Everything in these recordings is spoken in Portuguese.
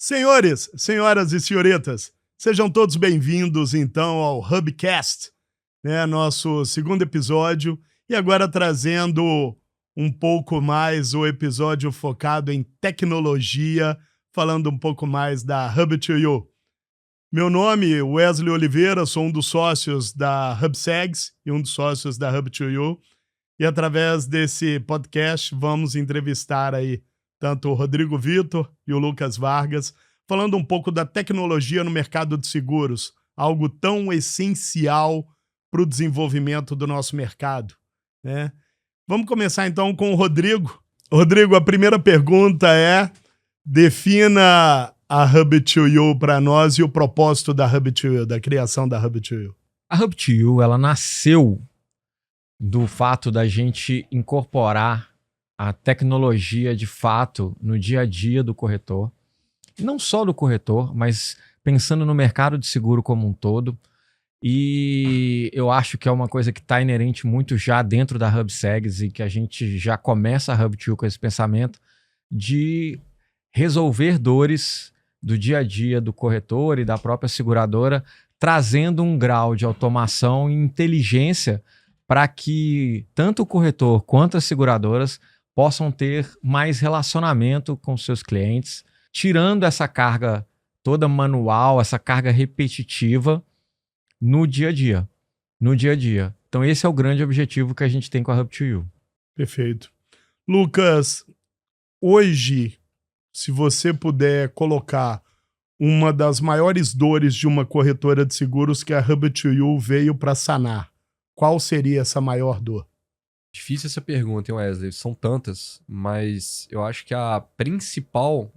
Senhores, senhoras e senhoritas, sejam todos bem-vindos então ao Hubcast, né, nosso segundo episódio, e agora trazendo um pouco mais o episódio focado em tecnologia, falando um pouco mais da Hub2U. Meu nome é Wesley Oliveira, sou um dos sócios da HubSegs e um dos sócios da Hub2U, e através desse podcast vamos entrevistar aí tanto o Rodrigo Vitor e o Lucas Vargas, falando um pouco da tecnologia no mercado de seguros, algo tão essencial para o desenvolvimento do nosso mercado, né? Vamos começar então com o Rodrigo. Rodrigo, a primeira pergunta é: defina a Hub2U para nós e o propósito da Hub2U, da criação da Hub2U. A Hub2U, ela nasceu do fato da gente incorporar a tecnologia de fato no dia a dia do corretor. Não só do corretor, mas pensando no mercado de seguro como um todo. E eu acho que é uma coisa que está inerente muito já dentro da HubSegs e que a gente já começa a Hub2U com esse pensamento de resolver dores do dia a dia do corretor e da própria seguradora, trazendo um grau de automação e inteligência para que tanto o corretor quanto as seguradoras possam ter mais relacionamento com seus clientes, tirando essa carga toda manual, essa carga repetitiva no dia a dia. No dia a dia. Então esse é o grande objetivo que a gente tem com a Hub2U. Perfeito. Lucas, hoje, se você puder colocar uma das maiores dores de uma corretora de seguros que a Hub2U veio para sanar, qual seria essa maior dor? Difícil essa pergunta, hein, Wesley? São tantas, mas eu acho que a principal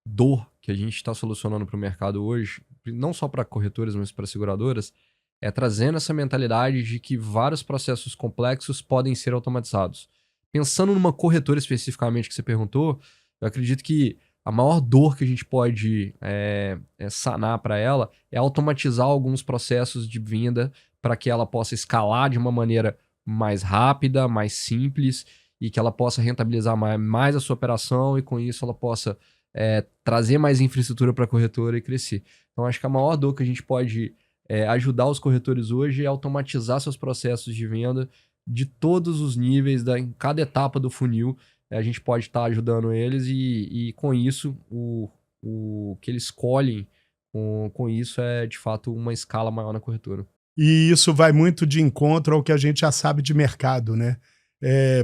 dor que a gente está solucionando para o mercado hoje, não só para corretoras, mas para seguradoras, é trazendo essa mentalidade de que vários processos complexos podem ser automatizados. Pensando numa corretora especificamente que você perguntou, eu acredito que a maior dor que a gente pode sanar para ela é automatizar alguns processos de venda para que ela possa escalar de uma maneira mais rápida, mais simples e que ela possa rentabilizar mais a sua operação e com isso ela possa trazer mais infraestrutura para a corretora e crescer. Então acho que a maior dor que a gente pode ajudar os corretores hoje é automatizar seus processos de venda de todos os níveis, em cada etapa do funil. A gente pode estar ajudando eles e com isso o que eles escolhem com isso é de fato uma escala maior na corretora. E isso vai muito de encontro ao que a gente já sabe de mercado, né?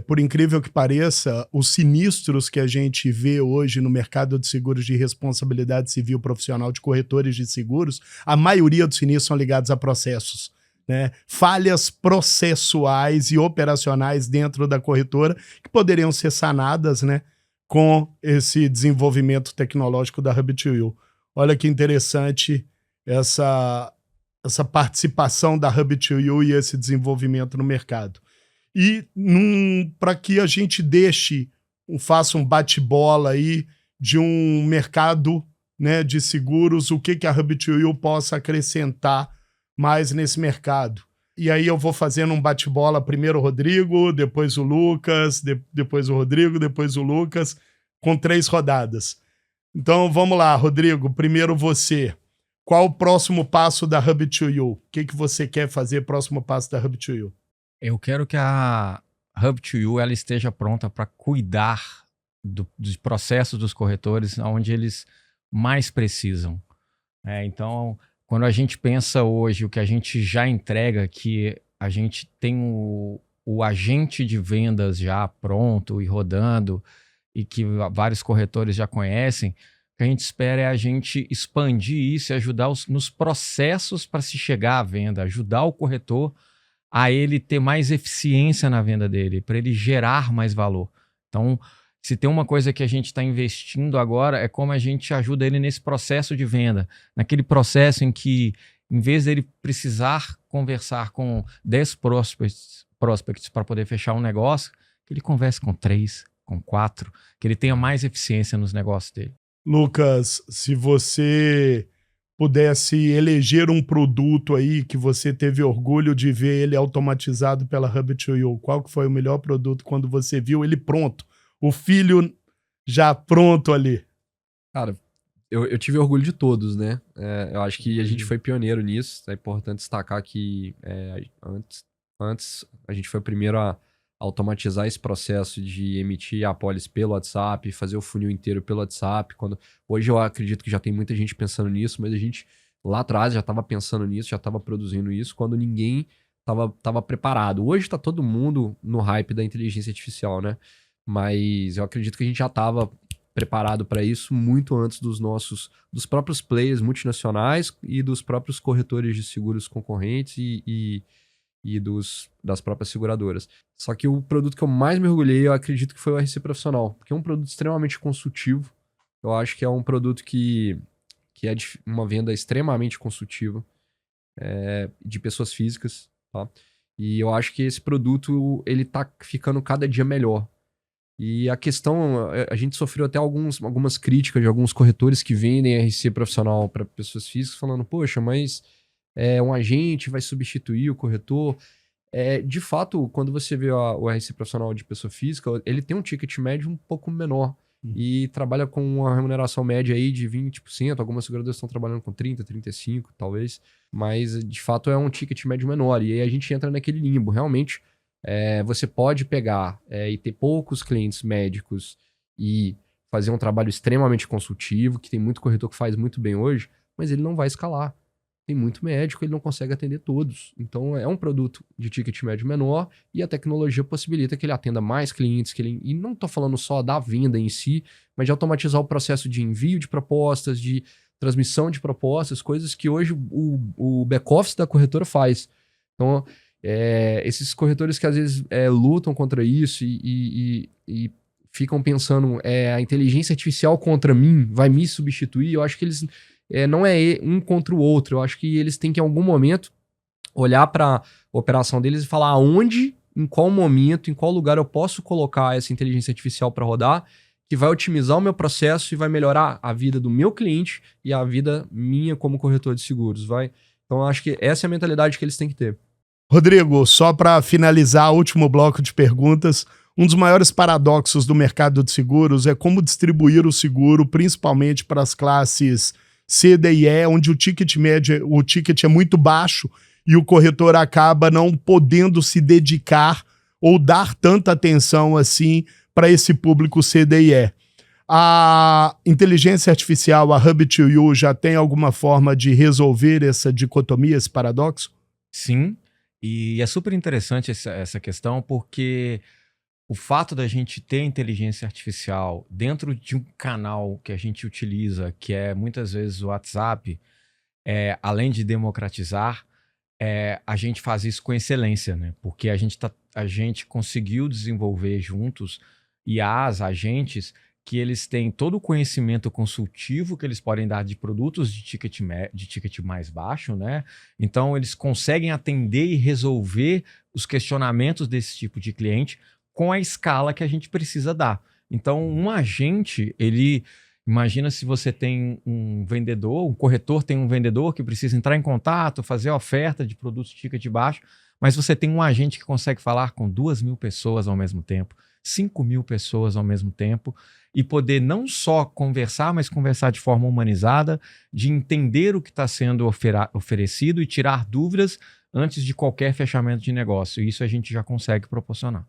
Por incrível que pareça, os sinistros que a gente vê hoje no mercado de seguros de responsabilidade civil profissional de corretores de seguros, a maioria dos sinistros são ligados a processos, né? Falhas processuais e operacionais dentro da corretora que poderiam ser sanadas, né, com esse desenvolvimento tecnológico da Hub2U. Olha que interessante essa participação da Hub2U e esse desenvolvimento no mercado. E para que a gente faça um bate-bola aí de um mercado, né, de seguros, o que a Hub2U possa acrescentar mais nesse mercado. E aí eu vou fazendo um bate-bola, primeiro o Rodrigo, depois o Lucas, depois o Rodrigo, depois o Lucas, com 3 rodadas. Então vamos lá, Rodrigo, primeiro você. Qual o próximo passo da Hub2U? O que você quer fazer, próximo passo da Hub2U? Eu quero que a Hub2U ela esteja pronta para cuidar dos processos dos corretores onde eles mais precisam. Então, quando a gente pensa hoje o que a gente já entrega, que a gente tem o agente de vendas já pronto e rodando e que vários corretores já conhecem, o que a gente espera é a gente expandir isso e ajudar nos processos para se chegar à venda, ajudar o corretor a ele ter mais eficiência na venda dele, para ele gerar mais valor. Então, se tem uma coisa que a gente está investindo agora, é como a gente ajuda ele nesse processo de venda, naquele processo em que, em vez dele precisar conversar com 10 prospects para poder fechar um negócio, que ele converse com 3, com 4, que ele tenha mais eficiência nos negócios dele. Lucas, se você pudesse eleger um produto aí que você teve orgulho de ver ele automatizado pela Hub2U, qual que foi o melhor produto quando você viu ele pronto? O filho já pronto ali. Cara, Eu tive orgulho de todos, né? Eu acho que a gente foi pioneiro nisso. É importante destacar que antes a gente foi o primeiro a automatizar esse processo de emitir a apólice pelo WhatsApp, fazer o funil inteiro pelo WhatsApp. Hoje eu acredito que já tem muita gente pensando nisso, mas a gente lá atrás já estava pensando nisso, já estava produzindo isso, quando ninguém estava preparado. Hoje está todo mundo no hype da inteligência artificial, né? Mas eu acredito que a gente já estava preparado para isso muito antes dos próprios players multinacionais e dos próprios corretores de seguros concorrentes e das próprias seguradoras. Só que o produto que eu mais mergulhei, eu acredito que foi o RC Profissional, porque é um produto extremamente consultivo. Eu acho que é um produto que é de uma venda extremamente consultiva de pessoas físicas, tá? E eu acho que esse produto, ele tá ficando cada dia melhor. E a questão, a gente sofreu até algumas críticas de alguns corretores que vendem RC Profissional para pessoas físicas, falando, poxa, mas um agente vai substituir o corretor. De fato, quando você vê o RC Profissional de pessoa física, ele tem um ticket médio um pouco menor e trabalha com uma remuneração média aí de 20%. Algumas seguradoras estão trabalhando com 30%, 35%, talvez. Mas, de fato, é um ticket médio menor. E aí a gente entra naquele limbo. Realmente, você pode pegar e ter poucos clientes médicos e fazer um trabalho extremamente consultivo, que tem muito corretor que faz muito bem hoje, mas ele não vai escalar. Tem muito médico, ele não consegue atender todos. Então, é um produto de ticket médio menor e a tecnologia possibilita que ele atenda mais clientes. E não estou falando só da venda em si, mas de automatizar o processo de envio de propostas, de transmissão de propostas, coisas que hoje o back-office da corretora faz. Então, esses corretores que às vezes lutam contra isso e ficam pensando a inteligência artificial contra mim vai me substituir, eu acho que eles não é um contra o outro. Eu acho que eles têm que, em algum momento, olhar para a operação deles e falar aonde, em qual momento, em qual lugar eu posso colocar essa inteligência artificial para rodar, que vai otimizar o meu processo e vai melhorar a vida do meu cliente e a vida minha como corretor de seguros. Então, eu acho que essa é a mentalidade que eles têm que ter. Rodrigo, só para finalizar o último bloco de perguntas, um dos maiores paradoxos do mercado de seguros é como distribuir o seguro, principalmente para as classes C, D e E, onde o ticket médio, o ticket é muito baixo e o corretor acaba não podendo se dedicar ou dar tanta atenção assim para esse público C, D e E. A inteligência artificial, a Hub2U, já tem alguma forma de resolver essa dicotomia, esse paradoxo? Sim, e é super interessante essa questão, porque o fato da gente ter inteligência artificial dentro de um canal que a gente utiliza, que é muitas vezes o WhatsApp, além de democratizar, a gente faz isso com excelência, né? Porque a gente conseguiu desenvolver juntos IAs, agentes, que eles têm todo o conhecimento consultivo que eles podem dar de produtos de ticket mais baixo, né? Então, eles conseguem atender e resolver os questionamentos desse tipo de cliente com a escala que a gente precisa dar. Então, um agente, imagina se você tem um vendedor, um corretor tem um vendedor que precisa entrar em contato, fazer oferta de produtos de ticket baixo, mas você tem um agente que consegue falar com 2.000 pessoas ao mesmo tempo, 5.000 pessoas ao mesmo tempo, e poder não só conversar, mas conversar de forma humanizada, de entender o que está sendo oferecido e tirar dúvidas antes de qualquer fechamento de negócio. E isso a gente já consegue proporcionar.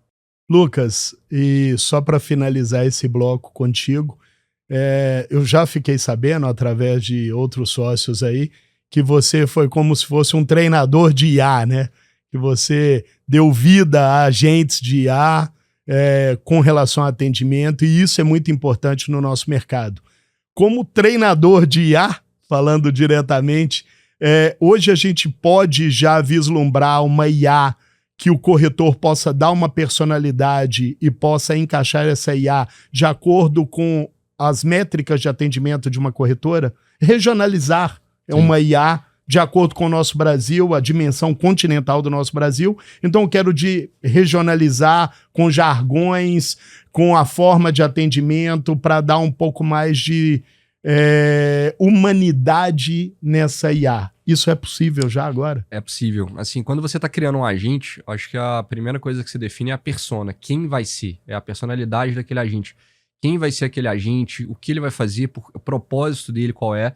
Lucas, e só para finalizar esse bloco contigo, eu já fiquei sabendo, através de outros sócios aí, que você foi como se fosse um treinador de IA, né? Que você deu vida a agentes de IA com relação ao atendimento, e isso é muito importante no nosso mercado. Como treinador de IA, falando diretamente, hoje a gente pode já vislumbrar uma IA que o corretor possa dar uma personalidade e possa encaixar essa IA de acordo com as métricas de atendimento de uma corretora, regionalizar uma IA de acordo com o nosso Brasil, a dimensão continental do nosso Brasil. Então eu quero regionalizar com jargões, com a forma de atendimento, para dar um pouco mais de humanidade nessa IA. Isso é possível já agora? É possível. Assim, quando você está criando um agente, acho que a primeira coisa que você define é a persona. Quem vai ser? É a personalidade daquele agente. quem vai ser aquele agente, o que ele vai fazer, o propósito dele qual é.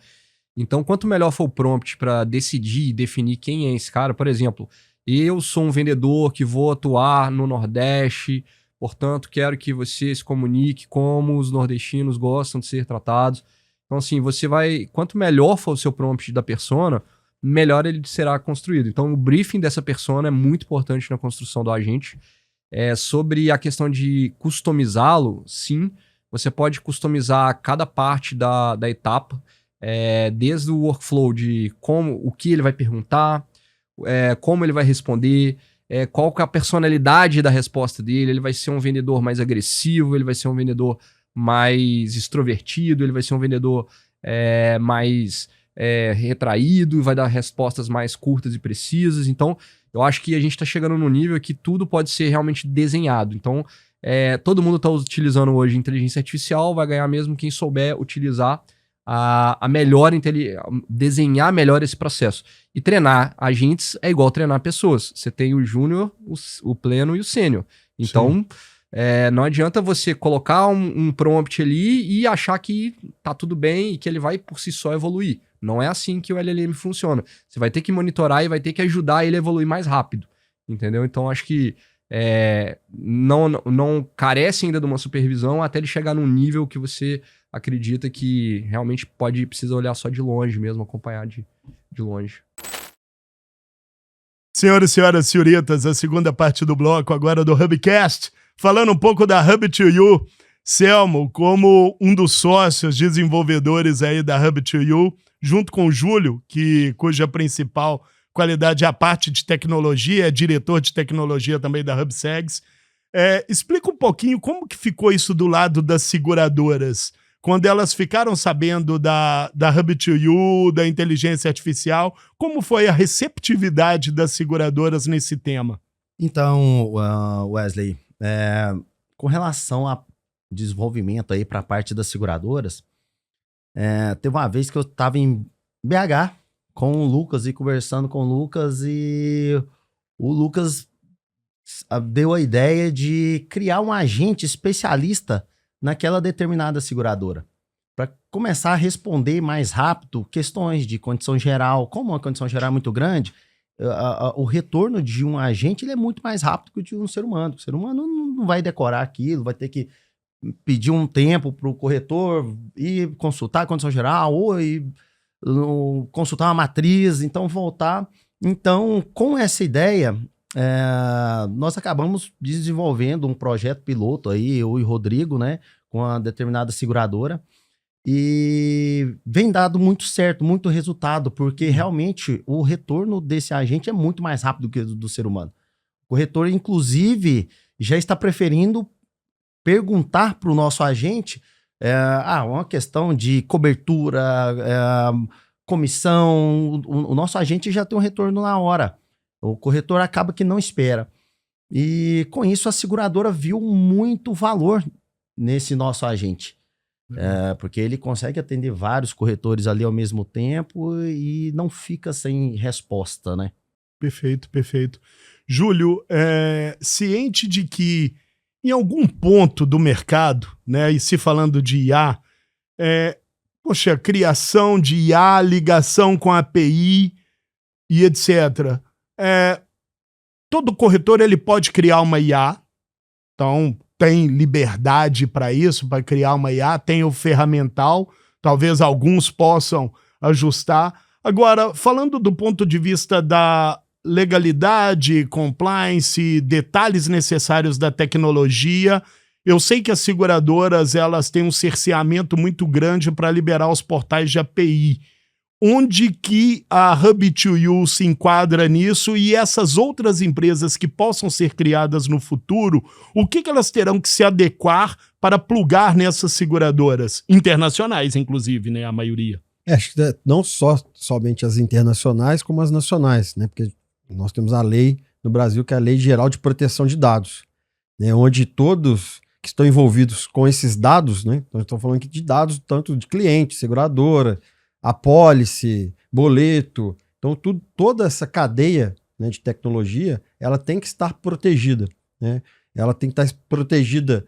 Então, quanto melhor for o prompt para decidir e definir quem é esse cara, por exemplo, eu sou um vendedor que vou atuar no Nordeste, portanto, quero que você se comunique como os nordestinos gostam de ser tratados. Então, assim, quanto melhor for o seu prompt da persona, melhor ele será construído. Então, o briefing dessa persona é muito importante na construção do agente. Sobre a questão de customizá-lo, sim, você pode customizar cada parte da etapa, desde o workflow de o que ele vai perguntar, como ele vai responder, qual que é a personalidade da resposta dele. Ele vai ser um vendedor mais agressivo, ele vai ser um vendedor mais extrovertido, ele vai ser um vendedor mais retraído, vai dar respostas mais curtas e precisas. Então, eu acho que a gente está chegando num nível que tudo pode ser realmente desenhado. Então, todo mundo está utilizando hoje inteligência artificial, vai ganhar mesmo quem souber utilizar desenhar melhor esse processo. E treinar agentes é igual treinar pessoas. Você tem o júnior, o pleno e o sênior. Então, não adianta você colocar um prompt ali e achar que tá tudo bem e que ele vai por si só evoluir. Não é assim que o LLM funciona. Você vai ter que monitorar e vai ter que ajudar ele a evoluir mais rápido. Entendeu? Então, acho que não carece ainda de uma supervisão até ele chegar num nível que você acredita que realmente precisa olhar só de longe mesmo, acompanhar de longe. Senhoras e senhoras, senhoritas, a segunda parte do bloco agora do Hubcast, falando um pouco da Hub2U. Selmo, como um dos sócios desenvolvedores aí da Hub2U, junto com o Júlio, cuja principal qualidade é a parte de tecnologia, é diretor de tecnologia também da HubSegs. Explica um pouquinho como que ficou isso do lado das seguradoras, quando elas ficaram sabendo da Hub2U, da inteligência artificial, como foi a receptividade das seguradoras nesse tema? Então, Wesley, com relação a desenvolvimento aí para a parte das seguradoras, teve uma vez que eu estava em BH com o Lucas e conversando com o Lucas, e o Lucas deu a ideia de criar um agente especialista naquela determinada seguradora, para começar a responder mais rápido questões de condição geral. Como uma condição geral é muito grande, o retorno de um agente ele é muito mais rápido que o de um ser humano. O ser humano não vai decorar aquilo, vai ter que pedir um tempo para o corretor ir consultar a condição geral ou consultar uma matriz, então voltar. Então, com essa ideia, nós acabamos desenvolvendo um projeto piloto aí, eu e o Rodrigo, né, com uma determinada seguradora, e vem dado muito certo, muito resultado, porque realmente o retorno desse agente é muito mais rápido que o do ser humano. O corretor, inclusive, já está preferindo perguntar para o nosso agente uma questão de cobertura, comissão. O nosso agente já tem um retorno na hora. O corretor acaba que não espera. E com isso a seguradora viu muito valor nesse nosso agente. Porque ele consegue atender vários corretores ali ao mesmo tempo e não fica sem resposta, né? Perfeito, perfeito. Júlio, ciente de que em algum ponto do mercado, né, e se falando de IA, criação de IA, ligação com a API e etc., todo corretor ele pode criar uma IA, então tem liberdade para isso, para criar uma IA, tem o ferramental, talvez alguns possam ajustar. Agora, falando do ponto de vista da legalidade, compliance, detalhes necessários da tecnologia, eu sei que as seguradoras elas têm um cerceamento muito grande para liberar os portais de API. Onde que a Hub2U se enquadra nisso, e essas outras empresas que possam ser criadas no futuro, o que elas terão que se adequar para plugar nessas seguradoras? Internacionais, inclusive, né, a maioria. Acho que não somente as internacionais, como as nacionais, né? Porque nós temos a lei no Brasil, que é a Lei Geral de Proteção de Dados, né? Onde todos que estão envolvidos com esses dados, né? Nós estamos falando aqui de dados tanto de cliente, seguradora, apólice, boleto, então toda essa cadeia, né, de tecnologia, ela tem que estar protegida, né? Ela tem que estar protegida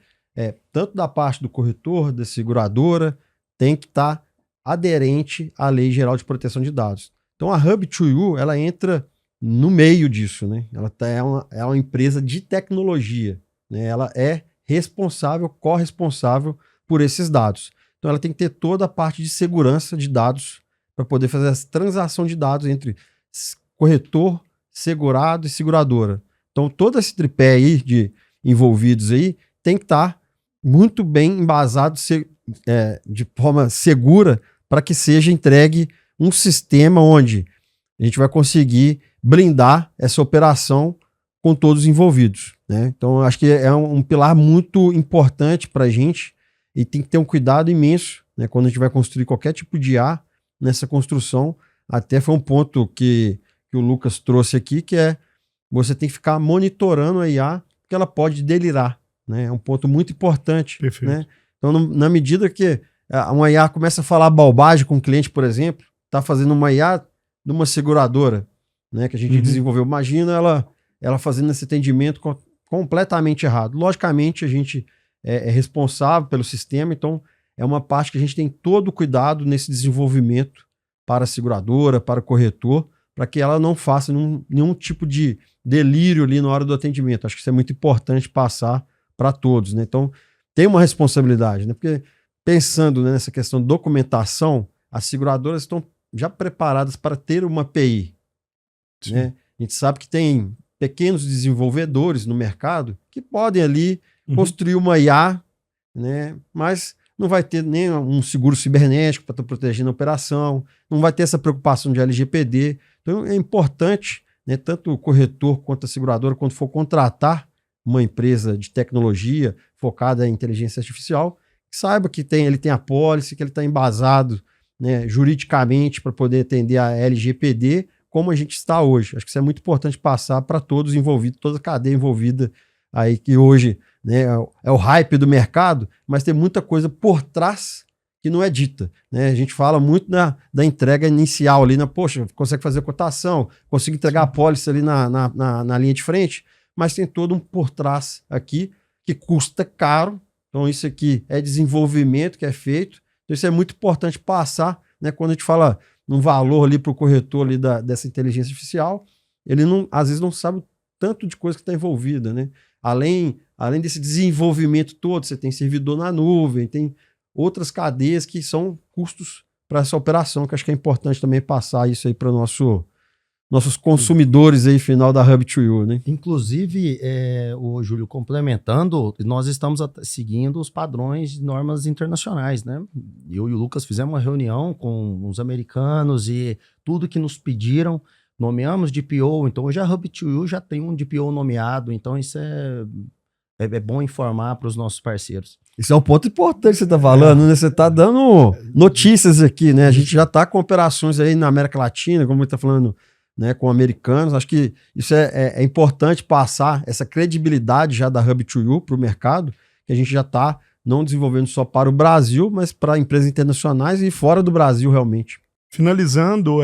tanto da parte do corretor, da seguradora, tem que estar aderente à Lei Geral de Proteção de Dados. Então a Hub2U, ela entra no meio disso, né? É uma empresa de tecnologia, né? Ela é responsável, corresponsável por esses dados. Então ela tem que ter toda a parte de segurança de dados para poder fazer essa transação de dados entre corretor, segurado e seguradora. Então todo esse tripé aí de envolvidos aí tem que estar muito bem embasado de forma segura para que seja entregue um sistema onde a gente vai conseguir blindar essa operação com todos os envolvidos, né? Então, acho que é um pilar muito importante para a gente e tem que ter um cuidado imenso, né, quando a gente vai construir qualquer tipo de IA nessa construção. Até foi um ponto que o Lucas trouxe aqui, que é você tem que ficar monitorando a IA, porque ela pode delirar, né? É um ponto muito importante. Perfeito. Né? Então, na medida que uma IA começa a falar bobagem com o cliente, por exemplo, está fazendo uma IA de uma seguradora, né, que a gente desenvolveu. Imagina ela fazendo esse atendimento completamente errado. Logicamente, a gente é responsável pelo sistema, então é uma parte que a gente tem todo o cuidado nesse desenvolvimento para a seguradora, para o corretor, para que ela não faça nenhum tipo de delírio ali na hora do atendimento. Acho que isso é muito importante passar para todos, né? Então, tem uma responsabilidade, né? Porque pensando, né, nessa questão de documentação, as seguradoras estão já preparadas para ter uma API, né? A gente sabe que tem pequenos desenvolvedores no mercado que podem ali construir uma IA, né? Mas não vai ter nem um seguro cibernético para estar protegendo a operação, não vai ter essa preocupação de LGPD. Então é importante, né, tanto o corretor quanto a seguradora, quando for contratar uma empresa de tecnologia focada em inteligência artificial, que saiba que ele tem a pólice, que ele está embasado, né, juridicamente para poder atender a LGPD, como a gente está hoje. Acho que isso é muito importante passar para todos envolvidos, toda a cadeia envolvida aí, que hoje, né, é o hype do mercado, mas tem muita coisa por trás que não é dita, né? A gente fala muito da entrega inicial ali, poxa, consegue fazer a cotação, consigo entregar a pólice ali na linha de frente, mas tem todo um por trás aqui que custa caro. Então isso aqui é desenvolvimento que é feito. Então isso é muito importante passar, né, quando a gente fala um valor ali para o corretor ali dessa inteligência artificial, ele às vezes não sabe tanto de coisa que está envolvida, né? Além desse desenvolvimento todo, você tem servidor na nuvem, tem outras cadeias que são custos para essa operação, que acho que é importante também passar isso aí para nossos consumidores aí, final da Hub2U, né? Inclusive, o Júlio, complementando, nós estamos seguindo os padrões de normas internacionais, né? Eu e o Lucas fizemos uma reunião com os americanos e tudo que nos pediram, nomeamos DPO. Então, hoje a Hub2U já tem um DPO nomeado, então isso é bom informar para os nossos parceiros. Isso é um ponto importante que você está falando, né? Você está dando notícias aqui, né? A gente já está com operações aí na América Latina, como ele está falando, né, com americanos. Acho que isso é importante passar essa credibilidade já da Hub2U para o mercado, que a gente já está não desenvolvendo só para o Brasil, mas para empresas internacionais e fora do Brasil realmente. Finalizando,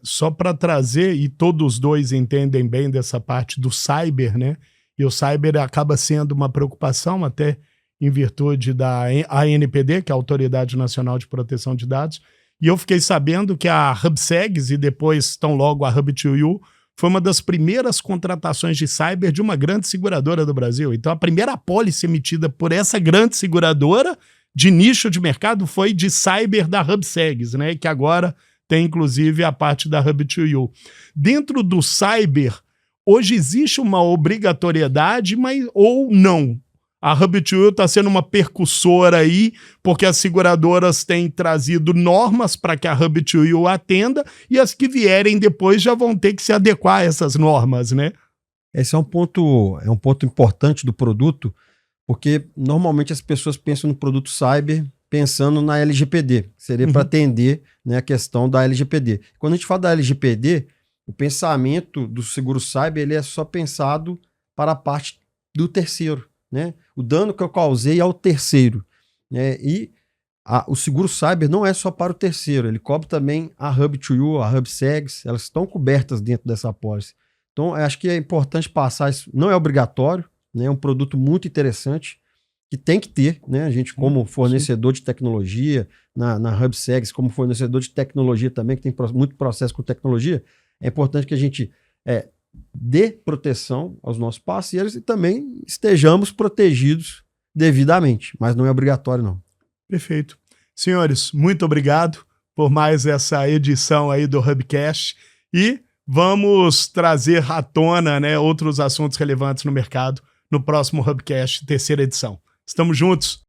só para trazer, e todos dois entendem bem dessa parte do cyber, né? E o cyber acaba sendo uma preocupação até em virtude da ANPD, que é a Autoridade Nacional de Proteção de Dados. E eu fiquei sabendo que a HubSegs, e depois tão logo a Hub2U, foi uma das primeiras contratações de cyber de uma grande seguradora do Brasil. Então a primeira apólice emitida por essa grande seguradora de nicho de mercado foi de cyber da HubSegs, né? Que agora tem inclusive a parte da Hub2U. Dentro do cyber, hoje existe uma obrigatoriedade, mas ou não? A Hub2U está sendo uma percussora aí, porque as seguradoras têm trazido normas para que a Hub2U atenda, e as que vierem depois já vão ter que se adequar a essas normas, né? Esse é um ponto importante do produto, porque normalmente as pessoas pensam no produto cyber pensando na LGPD, que seria para atender, né, a questão da LGPD. Quando a gente fala da LGPD, o pensamento do seguro cyber ele é só pensado para a parte do terceiro, né? O dano que eu causei ao terceiro, né? E o seguro cyber não é só para o terceiro, ele cobre também a Hub2U, a HubSegs, elas estão cobertas dentro dessa apólice. Então, eu acho que é importante passar isso, não é obrigatório, né? É um produto muito interessante, que tem que ter, né? A gente, como fornecedor de tecnologia, na HubSegs, como fornecedor de tecnologia também, que tem muito processo com tecnologia, é importante que a gente dê proteção aos nossos parceiros e também estejamos protegidos devidamente, mas não é obrigatório, não. Perfeito. Senhores, muito obrigado por mais essa edição aí do Hubcast e vamos trazer à tona, né, outros assuntos relevantes no mercado no próximo Hubcast, terceira edição. Estamos juntos.